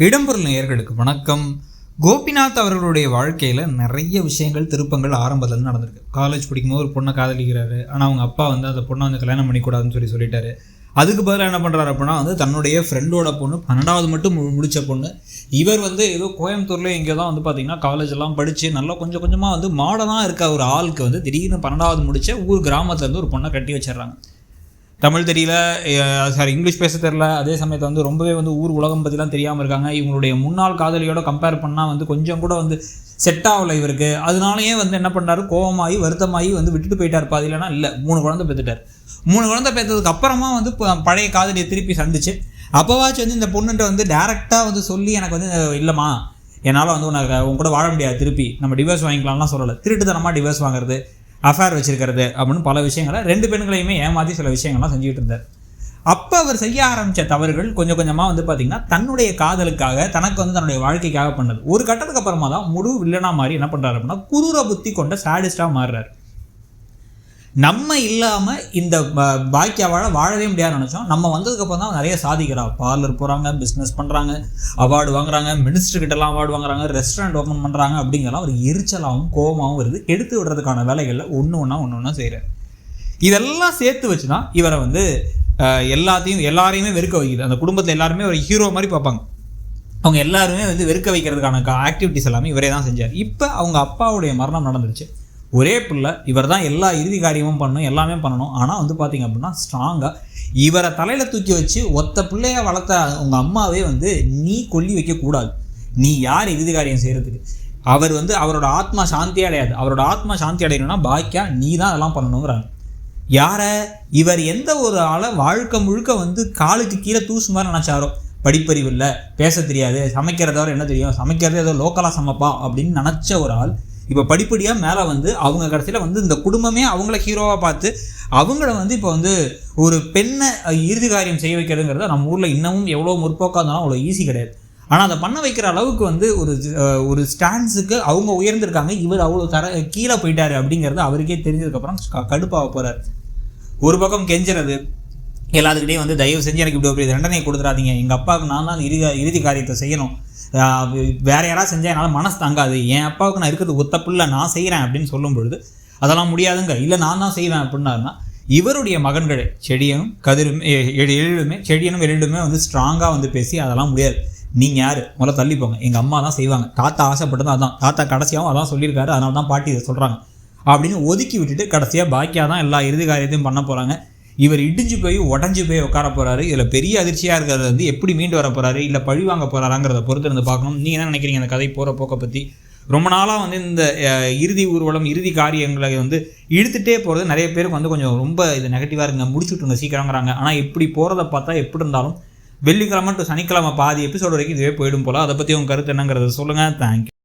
இடம்பொருள் நேயர்களுக்கு வணக்கம். கோபிநாத் அவர்களுடைய வாழ்க்கையில் நிறைய விஷயங்கள் திருப்பங்கள் ஆரம்பத்தில் நடந்திருக்கு. காலேஜ் படிக்கும்போது ஒரு பொண்ணை காதலிக்கிறாரு. ஆனால் அவங்க அப்பா அந்த பொண்ணை கல்யாணம் பண்ணிக்கூடாதுன்னு சொல்லிட்டாரு. அதுக்கு பதிலாக என்ன பண்ணுறாரு அப்படின்னா தன்னுடைய ஃப்ரெண்டோட பொண்ணு 12வது மட்டும் முடித்த பொண்ணு. இவர் ஏதோ கோயம்புத்தூரில் இங்கே தான் பார்த்திங்கன்னா காலேஜெல்லாம் படித்து நல்லா கொஞ்சம் கொஞ்சமாக மாடர்னாக இருக்க ஒரு ஆளுக்கு திடீர்னு 12வது முடித்த ஊர் கிராமத்துலேருந்து ஒரு பொண்ணை கட்டி வச்சிடுறாங்க. தமிழ் தெரியல, இங்கிலீஷ் பேச தெரில. அதே சமயத்தில் ரொம்பவே ஊர் உலகம் பற்றிலாம் தெரியாமல் இருக்காங்க. இவங்களுடைய முன்னாள் காதலியோட கம்பேர் பண்ணால் கொஞ்சம் கூட செட் ஆகலை இவருக்கு. அதனாலேயே என்ன பண்ணார், கோபமாகி வருத்தமாகி விட்டுட்டு போயிட்டார். பாதியிலனா இல்லை 3 குழந்தை பெற்றுட்டார். 3 குழந்தை பெற்றதுக்கு அப்புறமா பழைய காதலியை திருப்பி சந்திச்சு அப்போவாச்சும் இந்த பொண்ணுகிட்ட டேரெக்டாக சொல்லி எனக்கு இல்லைம்மா என்னால் உன் கூட வாழ முடியாது, திருப்பி நம்ம டிவோர்ஸ் வாங்கிக்கலாம்லாம் சொல்லலை. திருட்டுத்தனமாக டிவோர்ஸ் வாங்குறது, அஃபேர் வச்சிருக்கிறது அப்படின்னு பல விஷயங்களை 2 பெண்களையுமே ஏமாற்றி சில விஷயங்கள்லாம் செஞ்சுக்கிட்டு இருந்தார். அப்போ அவர் செய்ய ஆரம்பித்த தவறுகள் கொஞ்சம் கொஞ்சமாக பார்த்திங்கன்னா தன்னுடைய காதலுக்காக தனக்கு தன்னுடைய வாழ்க்கைக்காக பண்ணது. ஒரு கட்டத்துக்கு அப்புறமா தான் முழு வில்லனா மாதிரி என்ன பண்ணுறாரு அப்படின்னா குரூர புத்தி கொண்ட சாடிஸ்டாக மாறுறாரு. நம்ம இல்லாமல் இந்த பாக்கியாவால் வாழவே முடியாதுன்னு நினச்சோம். நம்ம வந்ததுக்கப்புறம் தான் நிறைய சாதிக்கிறா. பார்லர் போகிறாங்க, பிஸ்னஸ் பண்ணுறாங்க, அவார்டு வாங்குறாங்க, மினிஸ்டர்கிட்டலாம் அவார்டு வாங்குறாங்க, ரெஸ்டாரண்ட் ஓப்பன் பண்ணுறாங்க. அப்படிங்கலாம் ஒரு எரிச்சலாகவும் கோபமாகவும் வருது. எடுத்து விடுறதுக்கான வேலைகளில் ஒன்று ஒன்றா செய்கிறார். இதெல்லாம் சேர்த்து வச்சு தான் இவரை எல்லாரையுமே வெறுக்க வைக்குது. அந்த குடும்பத்தில் எல்லாருமே ஒரு ஹீரோ மாதிரி பார்ப்பாங்க. அவங்க எல்லாருமே வெறுக்க வைக்கிறதுக்கான ஆக்டிவிட்டிஸ் எல்லாமே இவரே தான் செஞ்சார். இப்போ அவங்க அப்பாவுடைய மரணம் நடந்துருச்சு. ஒரே பிள்ளை, இவர் தான் எல்லா இறுதி காரியமும் பண்ணணும், எல்லாமே பண்ணணும். ஆனால் பார்த்திங்க அப்படின்னா ஸ்ட்ராங்காக இவரை தலையில் தூக்கி வச்சு ஒத்த பிள்ளையாக வளர்த்த உங்கள் அம்மாவே நீ கொல்லி வைக்கக்கூடாது, நீ யார் இறுதி காரியம் செய்கிறதுக்கு. அவர் அவரோட ஆத்மா சாந்தி அடையாது. அவரோட ஆத்மா சாந்தி அடையணும்னா பாக்கியா நீ தான் அதெல்லாம் பண்ணணுங்கிறாங்க. யாரை இவர் எந்த ஒரு ஆளை வாழ்க்கை முழுக்க காலுக்கு கீழே தூசு மாதிரி நினச்சாரோ, படிப்பறிவு இல்லை, பேச தெரியாது, சமைக்கிறதவரை என்ன தெரியும், சமைக்கிறதே ஏதோ லோக்கலாக சமைப்பா அப்படின்னு நினச்ச ஒரு ஆள் இப்போ படிப்படியாக மேலே அவங்க கடைசியில் இந்த குடும்பமே அவங்கள ஹீரோவாக பார்த்து அவங்கள இப்போ ஒரு பெண்ணை இறுதி காரியம் செய்ய வைக்கிறதுங்கிறத நம்ம ஊரில் இன்னமும் எவ்வளோ முற்போக்காக இருந்தாலும் அவ்வளோ ஈஸி கிடையாது. ஆனால் அதை பண்ண வைக்கிற அளவுக்கு ஒரு ஸ்டாண்ட்ஸுக்கு அவங்க உயர்ந்திருக்காங்க. இவர் அவ்வளோ கீழே போயிட்டார் அப்படிங்கிறது அவருக்கே தெரிஞ்சதுக்கப்புறம் கடுப்பாக போகிறார். ஒரு பக்கம் கெஞ்சுறது எல்லாத்துக்கிட்டே தயவு செஞ்சு எனக்கு இப்படி ஒரு தண்டனை கொடுத்துடாதீங்க, எங்கள் அப்பாவுக்கு நான் தான் இறுதி காரியத்தை செய்யணும், வேறு யாராவது செஞ்சால் என்னால் மனசு தாங்காது, என் அப்பாவுக்கு நான் இருக்கிறது ஒத்த பிள்ளை, நான் செய்கிறேன் அப்படின்னு சொல்லும் பொழுது அதெல்லாம் முடியாதுங்க, இல்லை நான் தான் செய்வேன் அப்படின்னாருன்னா இவருடைய மகன்களை செடியனும் செடியனும் எழிலுமே ஸ்ட்ராங்காக பேசி அதெல்லாம் முடியாது, நீங்கள் யார் முதல்ல தள்ளிப்போங்க, எங்கள் அம்மா தான் செய்வாங்க, தாத்தா ஆசைப்பட்டதும் அதான், தாத்தா கடைசியாகவும் அதான் சொல்லியிருக்காரு, அதனால தான் பாட்டி இதை சொல்கிறாங்க அப்படின்னு ஒதுக்கி விட்டுட்டு கடைசியாக பாக்கியாக தான் எல்லா இறுதி காரியத்தையும் பண்ண போகிறாங்க. இவர் இடிஞ்சு போய் உடஞ்சி போய் உட்கார போகிறாரு. இதில் பெரிய அதிர்ச்சியாக இருக்கிறது எப்படி மீண்டு வர போகிறாரு, இல்லை பழி வாங்க போகிறாராங்கிறத பொறுத்து இருந்து பார்க்கணும். நீங்கள் என்ன நினைக்கிறீங்க அந்த கதை போகிற போக்கை பற்றி? ரொம்ப நாளாக இந்த இறுதி ஊர்வலம் இறுதி காரியங்களை இழுத்துகிட்டே போகிறது நிறைய பேருக்கு கொஞ்சம் ரொம்ப இது நெகட்டிவாக இருக்குங்க, முடிச்சுட்டுங்க சீக்கிரங்கிறாங்க. ஆனால் இப்படி போகிறத பார்த்தா எப்படி இருந்தாலும் வெள்ளிக்கிழமை டு சனிக்கிழமை பாதி எபிசோடு வரைக்கும் இதுவே போயிடும் போல். அதை பற்றி உங்கள் கருத்து என்னங்கிறத சொல்லுங்கள். தேங்க்யூ.